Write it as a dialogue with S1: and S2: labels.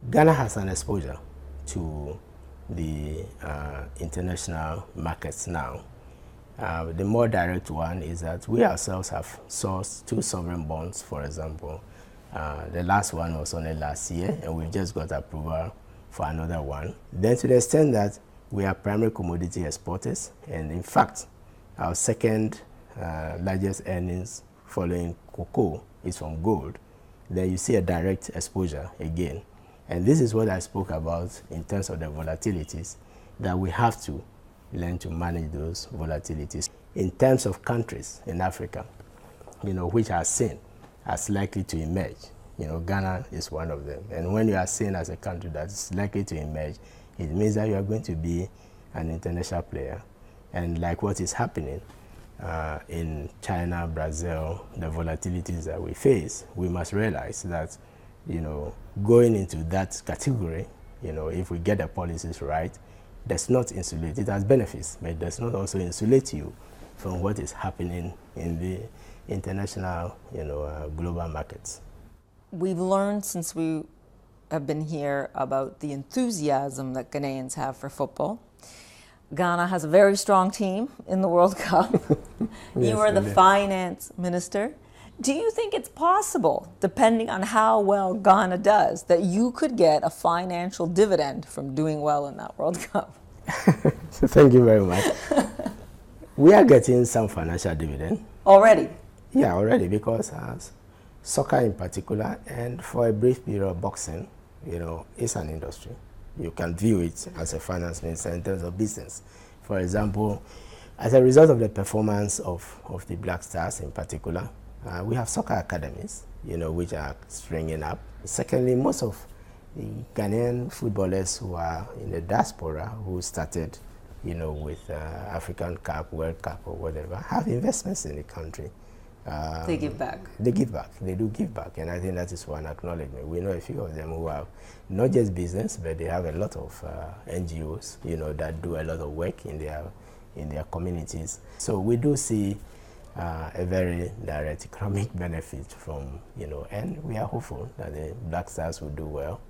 S1: Ghana has an exposure to the international markets now. The more direct one is that we ourselves have sourced 2 sovereign bonds, for example. The last one was only last year, and we've just got approval for another one. Then to the extent that we are primary commodity exporters, and in fact, our second largest earnings following cocoa is from gold, then you see a direct exposure again. And this is what I spoke about in terms of the volatilities, that we have to learn to manage those volatilities. In terms of countries in Africa, which are seen as likely to emerge, Ghana is one of them. And when you are seen as a country that's likely to emerge, it means that you are going to be an international player. And like what is happening in China, Brazil, the volatilities that we face, we must realize that, going into that category, if we get the policies right, does not insulate. It has benefits, but it does not also insulate you from what is happening in the international, global markets.
S2: We've learned since we have been here about the enthusiasm that Ghanaians have for football. Ghana has a very strong team in the World Cup.
S1: Yes,
S2: you are the finance minister. Do you think it's possible, depending on how well Ghana does, that you could get a financial dividend from doing well in that World Cup?
S1: Thank you very much. We are getting some financial dividend.
S2: Already?
S1: Yeah, already, because soccer in particular, and for a brief period, boxing, it's an industry. You can view it as a finance minister in terms of business. For example, as a result of the performance of the Black Stars in particular, we have soccer academies, which are springing up. Secondly, most of the Ghanaian footballers who are in the diaspora, who started, with African Cup, World Cup, or whatever, have investments in the country.
S2: They give back.
S1: They give back. They do give back, and I think that is one acknowledgement. We know a few of them who have not just business, but they have a lot of NGOs, that do a lot of work in their communities. So we do see a very direct economic benefit from, and we are hopeful that the Black Stars will do well.